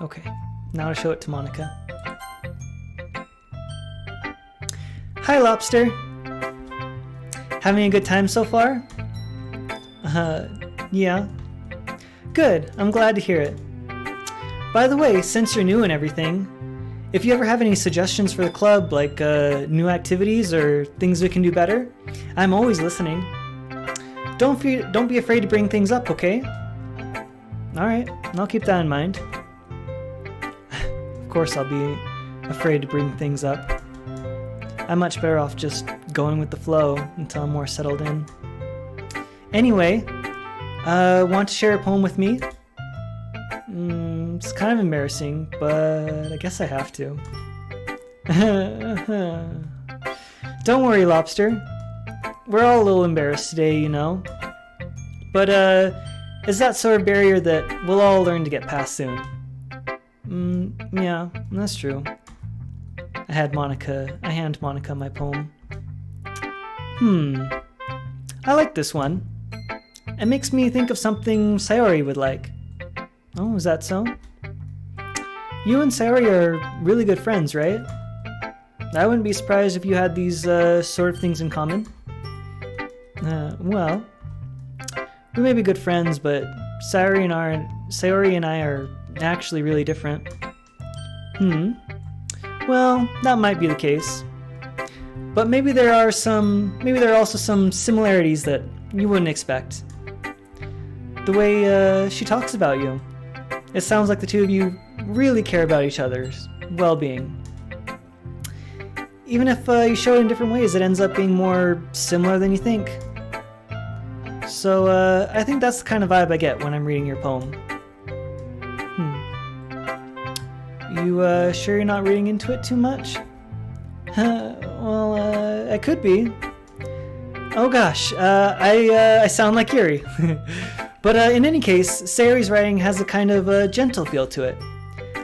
Okay, now to show it to Monica. Hi, Lobster. Having a good time so far? Yeah. Good, I'm glad to hear it. By the way, since you're new and everything, if you ever have any suggestions for the club, like new activities or things we can do better, I'm always listening. Don't be afraid to bring things up, okay? Alright, I'll keep that in mind. Of course I'll be afraid to bring things up. I'm much better off just going with the flow until I'm more settled in. Anyway, want to share a poem with me? It's kind of embarrassing, but I guess I have to. Don't worry, Lobster. We're all a little embarrassed today, you know. But it's that sort of barrier that we'll all learn to get past soon. Yeah, that's true. I hand Monica my poem. I like this one. It makes me think of something Sayori would like. Oh, is that so? You and Sayori are really good friends, right? I wouldn't be surprised if you had these sort of things in common. Well, we may be good friends, but Sayori and I are actually really different. Well, that might be the case. But maybe there are also some similarities that you wouldn't expect. The way she talks about you. It sounds like the two of you really care about each other's well-being. Even if you show it in different ways, it ends up being more similar than you think. So I think that's the kind of vibe I get when I'm reading your poem. You sure you're not reading into it too much? Well, I could be. Oh gosh, I sound like Yuri. But in any case, Sayori's writing has a kind of gentle feel to it.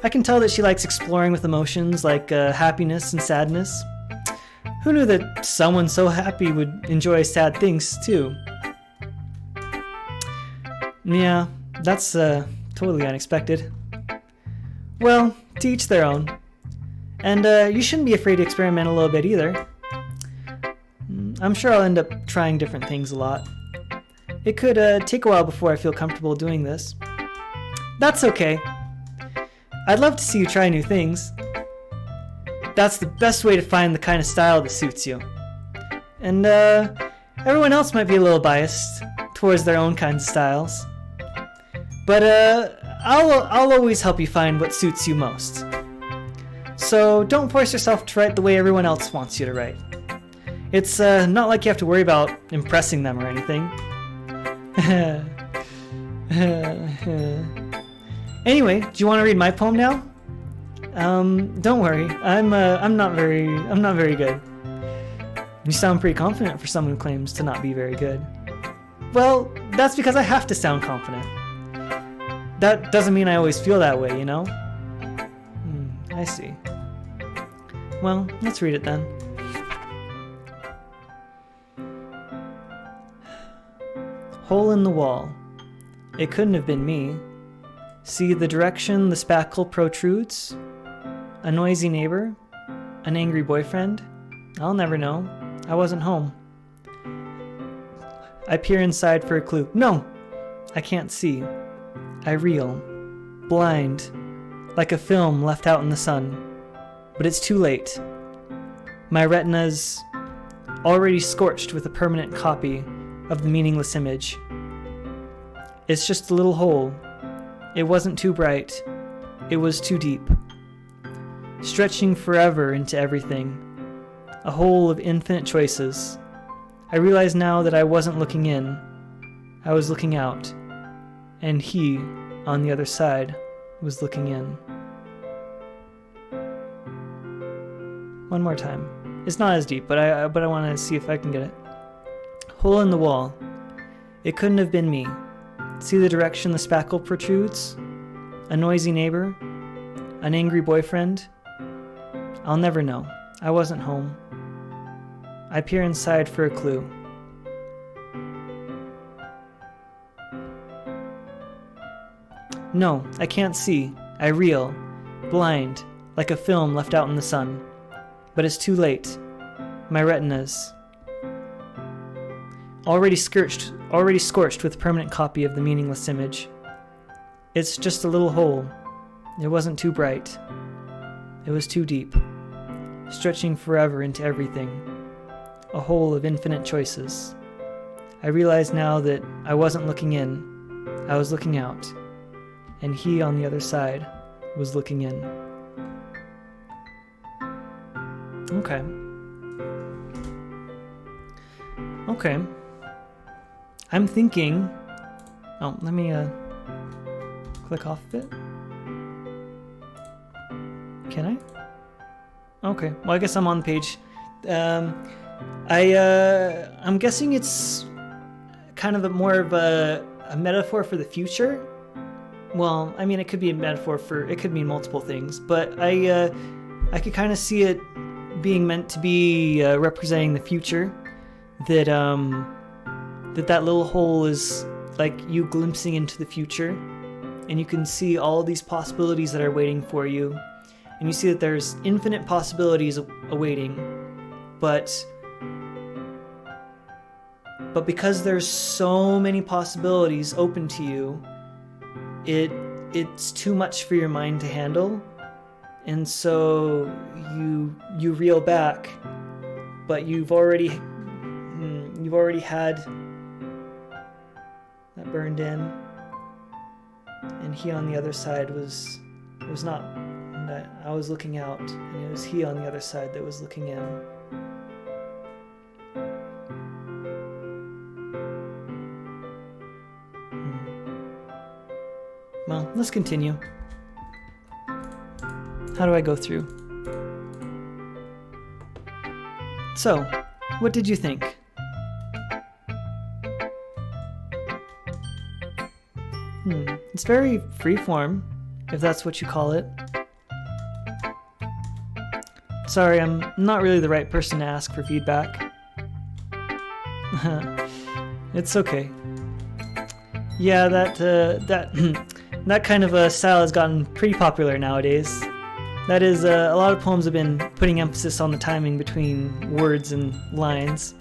I can tell that she likes exploring with emotions like happiness and sadness. Who knew that someone so happy would enjoy sad things too? Yeah, that's totally unexpected. Well, to each their own. And you shouldn't be afraid to experiment a little bit either. I'm sure I'll end up trying different things a lot. It could take a while before I feel comfortable doing this. That's okay. I'd love to see you try new things. That's the best way to find the kind of style that suits you. And everyone else might be a little biased towards their own kinds of styles. But I'll always help you find what suits you most. So don't force yourself to write the way everyone else wants you to write. It's not like you have to worry about impressing them or anything. Anyway, do you want to read my poem now? Don't worry. I'm not very good. You sound pretty confident for someone who claims to not be very good. Well, that's because I have to sound confident. That doesn't mean I always feel that way, you know? I see. Well, let's read it then. Hole in the wall. It couldn't have been me. See the direction the spackle protrudes? A noisy neighbor? An angry boyfriend? I'll never know. I wasn't home. I peer inside for a clue. No! I can't see. I reel. Blind. Like a film left out in the sun. But it's too late. My retina's already scorched with a permanent copy of the meaningless image. It's just a little hole. It wasn't too bright. It was too deep. Stretching forever into everything. A hole of infinite choices. I realize now that I wasn't looking in. I was looking out. And he, on the other side, was looking in. One more time. It's not as deep, but I want to see if I can get it. Hole in the wall. It couldn't have been me. See the direction the spackle protrudes? A noisy neighbor? An angry boyfriend? I'll never know. I wasn't home. I peer inside for a clue. No, I can't see. I reel, blind, like a film left out in the sun. But it's too late. My retinas, already scorched with a permanent copy of the meaningless image. It's just a little hole. It wasn't too bright. It was too deep, stretching forever into everything. A hole of infinite choices. I realize now that I wasn't looking in, I was looking out, and he on the other side was looking in. Okay. Okay. I'm thinking... Oh, let me click off of it. Can I? Okay. Well, I guess I'm on the page. I'm guessing it's kind of more of a metaphor for the future. Well, I mean, it could be a metaphor for... It could mean multiple things, but I could kind of see it being meant to be representing the future. That that little hole is like you glimpsing into the future, and you can see all these possibilities that are waiting for you, and you see that there's infinite possibilities awaiting, but because there's so many possibilities open to you, it's too much for your mind to handle, and so you reel back, but you've already had that burned in, and he on the other side was not that I was looking out, and it was he on the other side that was looking in. Well, let's continue. How do I go through? So, what did you think? It's very freeform, if that's what you call it. Sorry, I'm not really the right person to ask for feedback. It's okay. Yeah, that kind of style has gotten pretty popular nowadays. That is, a lot of poems have been putting emphasis on the timing between words and lines.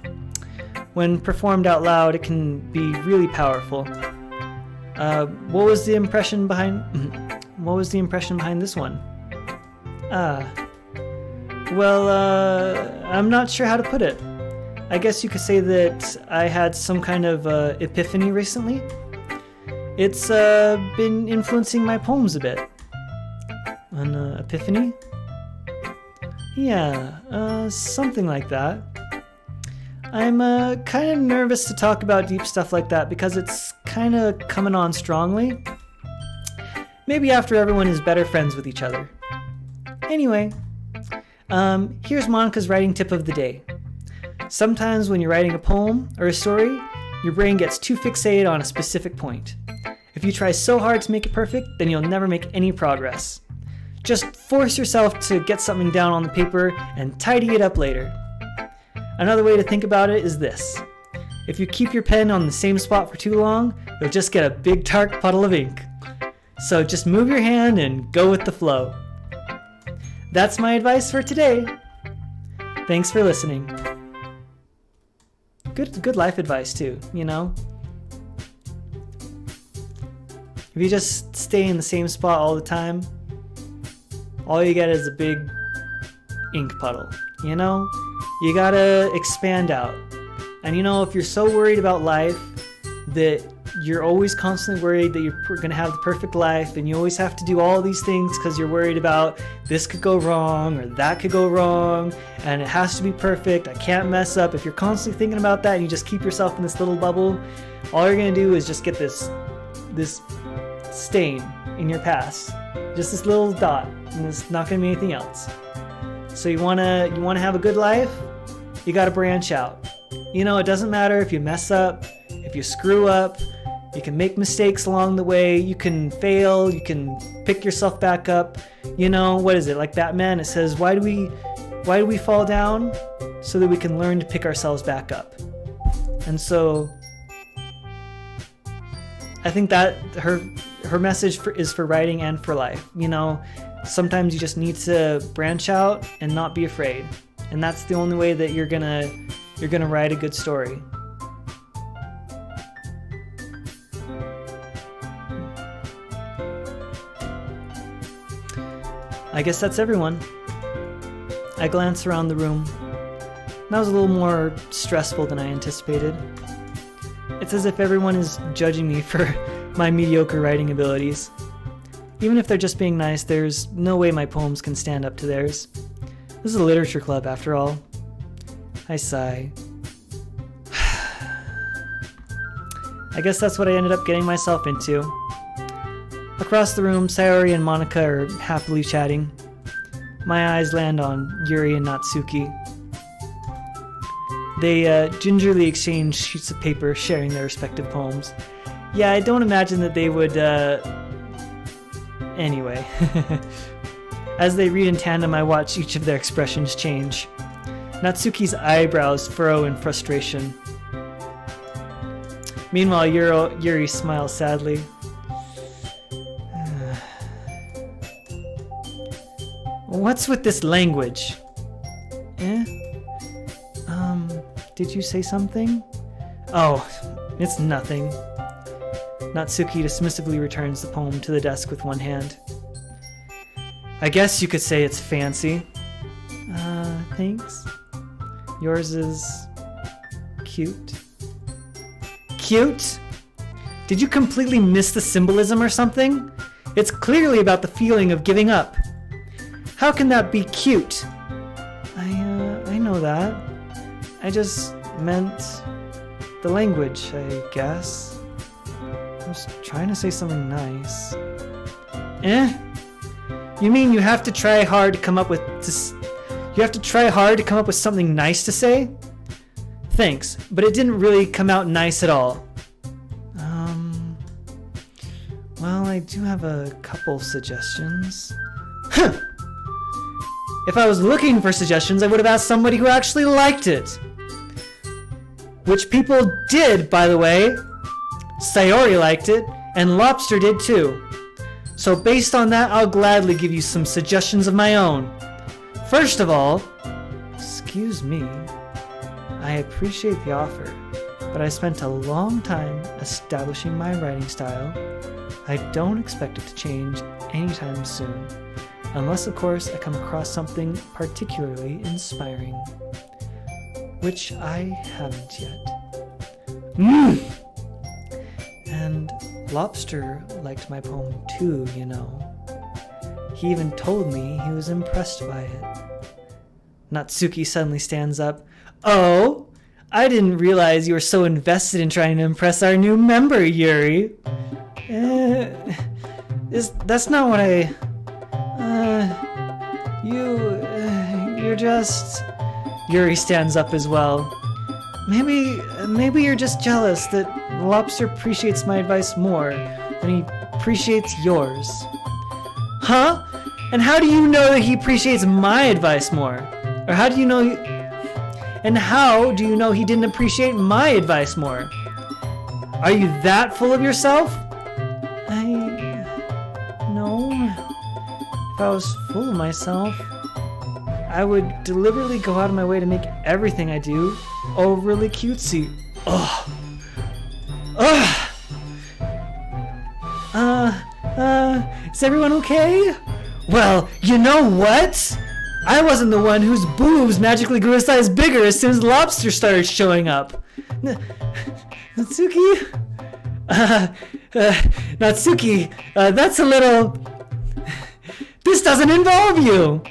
When performed out loud, it can be really powerful. What was the impression behind this one? Well, I'm not sure how to put it. I guess you could say that I had some kind of epiphany recently. It's been influencing my poems a bit. An epiphany? Yeah, something like that. I'm kind of nervous to talk about deep stuff like that because it's kind of coming on strongly. Maybe after everyone is better friends with each other. Anyway, here's Monica's writing tip of the day. Sometimes when you're writing a poem or a story, your brain gets too fixated on a specific point. If you try so hard to make it perfect, then you'll never make any progress. Just force yourself to get something down on the paper and tidy it up later. Another way to think about it is this. If you keep your pen on the same spot for too long, you'll just get a big dark puddle of ink. So just move your hand and go with the flow. That's my advice for today. Thanks for listening. Good life advice too, you know? If you just stay in the same spot all the time, all you get is a big ink puddle, you know? You gotta expand out. And you know, if you're so worried about life that you're always constantly worried that you're gonna have the perfect life and you always have to do all these things because you're worried about this could go wrong or that could go wrong and it has to be perfect, I can't mess up. If you're constantly thinking about that and you just keep yourself in this little bubble, all you're gonna do is just get this stain in your past. Just this little dot, and it's not gonna be anything else. So you wanna have a good life, you gotta branch out. You know, it doesn't matter if you mess up, if you screw up, you can make mistakes along the way, you can fail, you can pick yourself back up. You know, what is it, like Batman, it says, why do we fall down? So that we can learn to pick ourselves back up. And so I think that her message is for writing and for life. You know, sometimes you just need to branch out and not be afraid. And that's the only way that you're gonna write a good story. I guess that's everyone. I glance around the room. That was a little more stressful than I anticipated. It's as if everyone is judging me for my mediocre writing abilities. Even if they're just being nice, there's no way my poems can stand up to theirs. This is a literature club, after all. I sigh. I guess that's what I ended up getting myself into. Across the room, Sayori and Monica are happily chatting. My eyes land on Yuri and Natsuki. They gingerly exchange sheets of paper, sharing their respective poems. Yeah, I don't imagine that they would, Anyway. As they read in tandem, I watch each of their expressions change. Natsuki's eyebrows furrow in frustration. Meanwhile, Yuri smiles sadly. What's with this language? Did you say something? Oh, it's nothing. Natsuki dismissively returns the poem to the desk with one hand. I guess you could say it's fancy. Thanks. Yours is cute. Cute? Did you completely miss the symbolism or something? It's clearly about the feeling of giving up. How can that be cute? I know that. I just meant the language, I guess. I was trying to say something nice. You mean you have to try hard to come up with something nice to say? Thanks, but it didn't really come out nice at all. Well, I do have a couple suggestions. Huh! If I was looking for suggestions, I would have asked somebody who actually liked it. Which people did, by the way. Sayori liked it, and Lobster did too. So based on that, I'll gladly give you some suggestions of my own. First of all, excuse me, I appreciate the offer, but I spent a long time establishing my writing style. I don't expect it to change anytime soon, unless of course I come across something particularly inspiring, which I haven't yet. And Lobster liked my poem too, you know. He even told me he was impressed by it. Natsuki suddenly stands up. Oh, I didn't realize you were so invested in trying to impress our new member, Yuri. That's not what I... You're just... Yuri stands up as well. Maybe you're just jealous that Lobster appreciates my advice more than he appreciates yours. Huh? And how do you know that he appreciates my advice more? Or how do you know he didn't appreciate my advice more? Are you that full of yourself? No. If I was full of myself, I would deliberately go out of my way to make everything I do overly cutesy. Ugh. Is everyone okay? Well, you know what? I wasn't the one whose boobs magically grew a size bigger as soon as Lobster started showing up. Natsuki? Natsuki, that's a little... This doesn't involve you!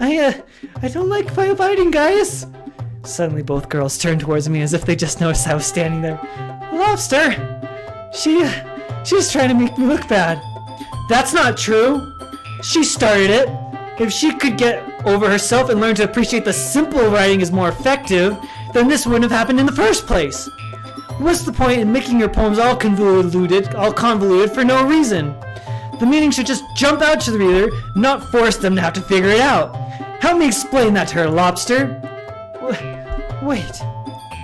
I don't like firefighting, guys! Suddenly both girls turned towards me as if they just noticed I was standing there. Lobster! She's trying to make me look bad. That's not true! She started it! If she could get over herself and learn to appreciate the simple writing is more effective, then this wouldn't have happened in the first place. What's the point in making your poems all convoluted for no reason? The meaning should just jump out to the reader, not force them to have to figure it out. Help me explain that to her, Lobster. Wait,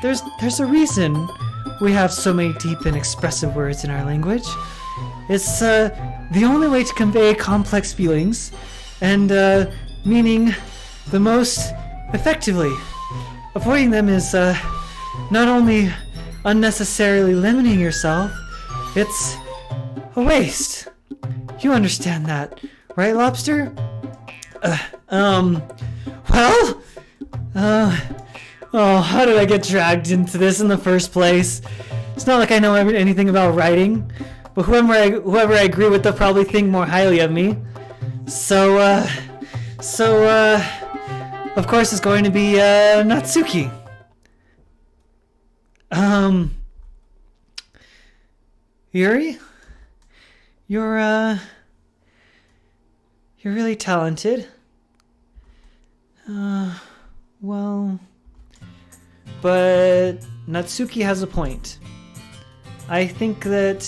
there's a reason We have so many deep and expressive words in our language. It's the only way to convey complex feelings and meaning the most effectively. Avoiding them is not only unnecessarily limiting yourself, it's a waste. You understand that, right, Lobster? How did I get dragged into this in the first place? It's not like I know anything about writing, but whoever I agree with, they'll probably think more highly of me. So, of course, it's going to be, Natsuki. Yuri? You're really talented. Well... But Natsuki has a point. I think that...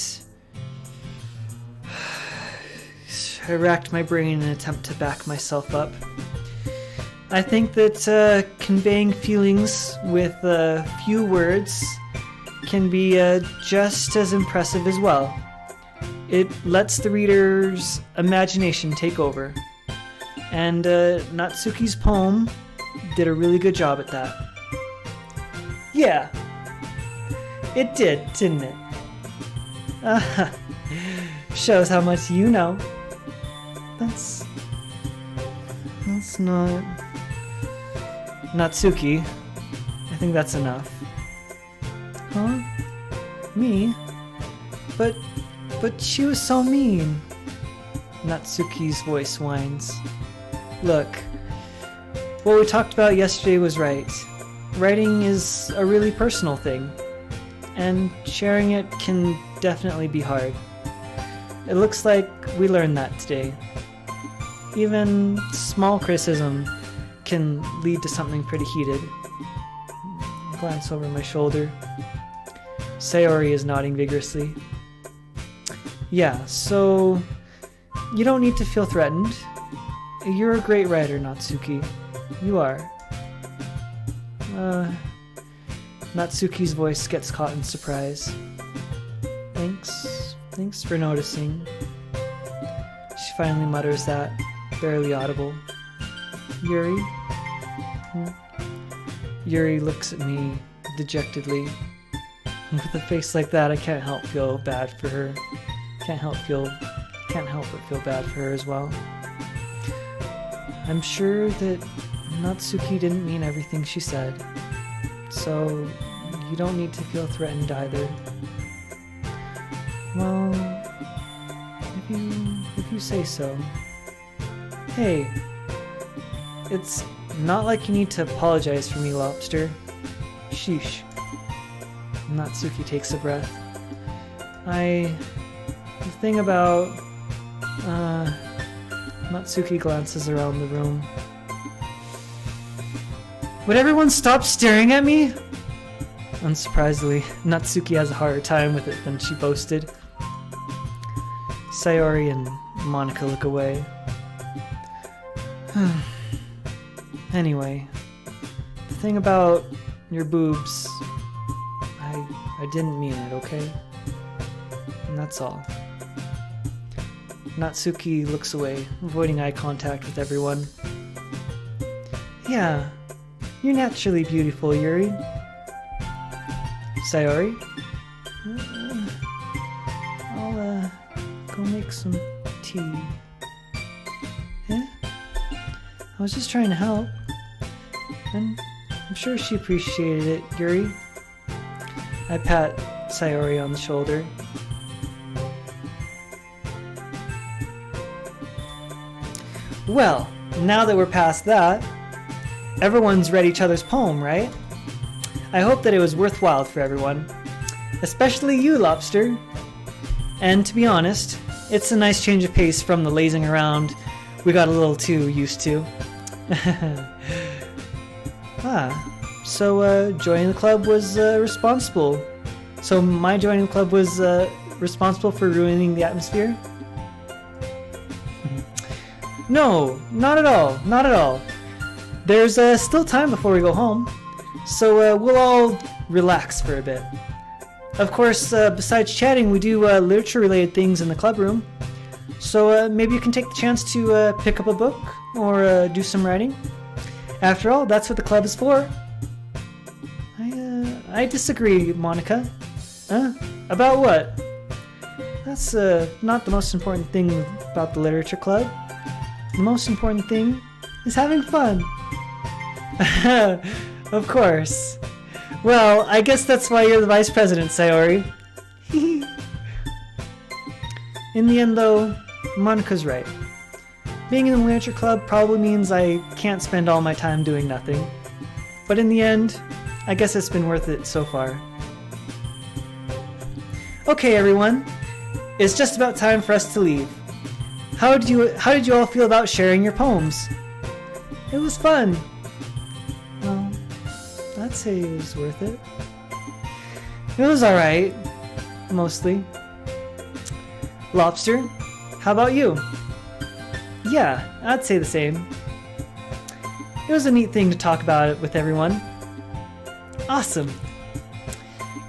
I racked my brain in an attempt to back myself up. I think that conveying feelings with few words can be just as impressive as well. It lets the reader's imagination take over. And Natsuki's poem did a really good job at that. Yeah, it did, didn't it? Shows how much you know. That's not... Natsuki, I think that's enough. Huh? Me? But she was so mean. Natsuki's voice whines. Look, what we talked about yesterday was right. Writing is a really personal thing, and sharing it can definitely be hard. It looks like we learned that today. Even small criticism can lead to something pretty heated. Glance over my shoulder. Sayori is nodding vigorously. Yeah, so you don't need to feel threatened. You're a great writer, Natsuki. You are. Natsuki's voice gets caught in surprise. Thanks for noticing. She finally mutters that, barely audible. Yuri? Yuri looks at me dejectedly. With a face like that, I can't help feel bad for her. Can't help but feel bad for her as well. I'm sure that Natsuki didn't mean everything she said, so you don't need to feel threatened either. Well, if you say so. Hey, it's not like you need to apologize for me, Lobster. Sheesh. Natsuki takes a breath. The thing about... Natsuki glances around the room. Would everyone stop staring at me? Unsurprisingly, Natsuki has a harder time with it than she boasted. Sayori and Monica look away. Anyway, the thing about your boobs, I didn't mean it, okay? And that's all. Natsuki looks away, avoiding eye contact with everyone. Yeah, you're naturally beautiful, Yuri. Sayori? I'll go make some tea. Eh? I was just trying to help. And I'm sure she appreciated it, Yuri. I pat Sayori on the shoulder. Well, now that we're past that, everyone's read each other's poem, right? I hope that it was worthwhile for everyone. Especially you, Lobster. And to be honest, it's a nice change of pace from the lazing around we got a little too used to. So joining the club was responsible. So my joining the club was responsible for ruining the atmosphere? No, not at all, not at all. There's still time before we go home, so we'll all relax for a bit. Of course, besides chatting, we do literature-related things in the club room. So maybe you can take the chance to pick up a book or do some writing. After all, that's what the club is for. I disagree, Monica. Huh? About what? That's not the most important thing about the literature club. The most important thing is having fun. Of course. Well, I guess that's why you're the vice president, Sayori. In the end, though, Monica's right. Being in the literature club probably means I can't spend all my time doing nothing. But in the end, I guess it's been worth it so far. Okay, everyone. It's just about time for us to leave. How did you all feel about sharing your poems? It was fun. Well, I'd say it was worth it. It was alright. Mostly. Lobster, how about you? Yeah, I'd say the same. It was a neat thing to talk about it with everyone. Awesome.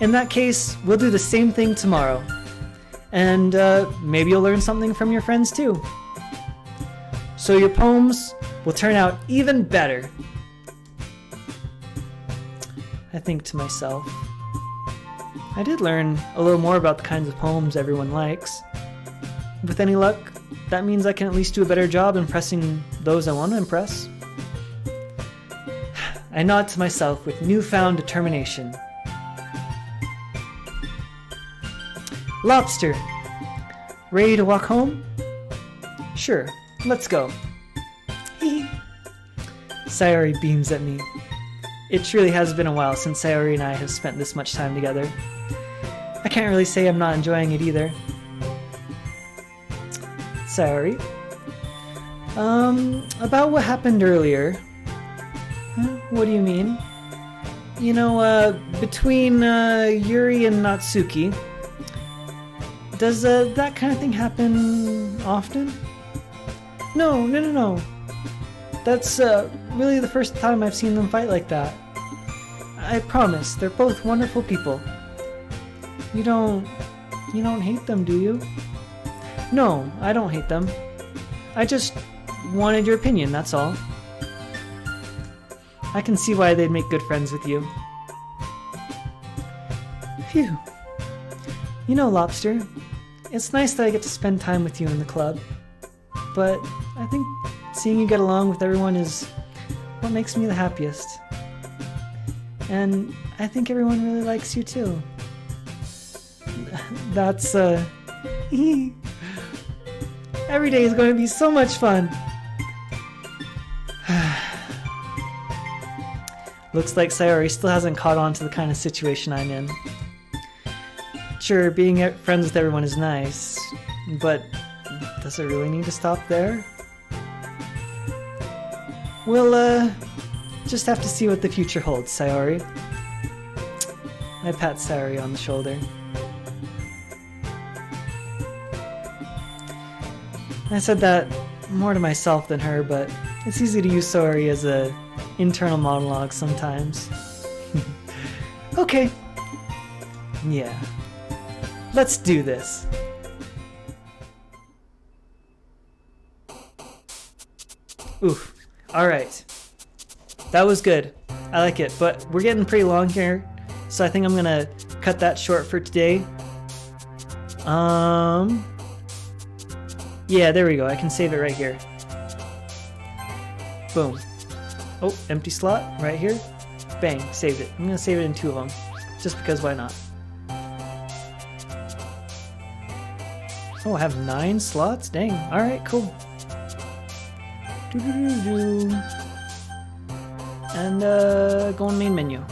In that case, we'll do the same thing tomorrow. And maybe you'll learn something from your friends too. So your poems will turn out even better. I think to myself, I did learn a little more about the kinds of poems everyone likes. With any luck, that means I can at least do a better job impressing those I want to impress. I nod to myself with newfound determination. Lobster, ready to walk home? Sure, let's go. Sayori beams at me. It truly has been a while since Sayori and I have spent this much time together. I can't really say I'm not enjoying it either. Sayori, about what happened earlier. Huh? What do you mean? You know, between Yuri and Natsuki. Does that kind of thing happen often? No. That's really the first time I've seen them fight like that. I promise, they're both wonderful people. You don't hate them, do you? No, I don't hate them. I just wanted your opinion, that's all. I can see why they'd make good friends with you. Phew. You know, Lobster, it's nice that I get to spend time with you in the club. But I think seeing you get along with everyone is what makes me the happiest. And I think everyone really likes you too. That's, every day is going to be so much fun. Looks like Sayori still hasn't caught on to the kind of situation I'm in. Sure, being friends with everyone is nice, but does it really need to stop there? We'll, just have to see what the future holds, Sayori. I pat Sayori on the shoulder. I said that more to myself than her, but it's easy to use Sayori as a internal monologue sometimes. Okay. Yeah. Let's do this. Oof. Alright. That was good. I like it, but we're getting pretty long here, so I think I'm gonna cut that short for today. Yeah, there we go. I can save it right here. Boom. Oh, empty slot right here. Bang, saved it. I'm gonna save it in 2 of them, just because why not? Oh, I have 9 slots? Dang. Alright, cool. And, go on main menu.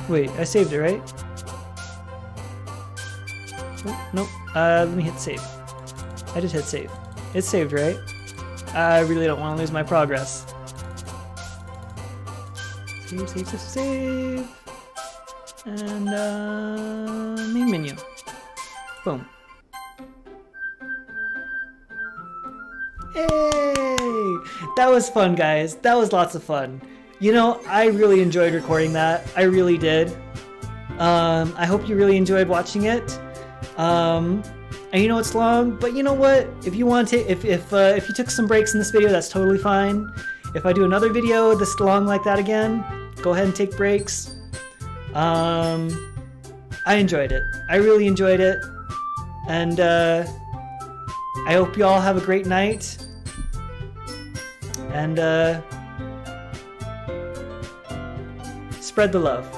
Wait, I saved it, right? Oh, nope. Let me hit save. I just hit save. It's saved, right? I really don't want to lose my progress. Save. And, main menu. Boom. Hey! That was fun, guys. That was lots of fun. You know, I really enjoyed recording that. I really did. I hope you really enjoyed watching it. And you know it's long, but you know what? If you want to, if you took some breaks in this video, that's totally fine. If I do another video this long like that again, go ahead and take breaks. I enjoyed it. I really enjoyed it, and I hope you all have a great night. And spread the love.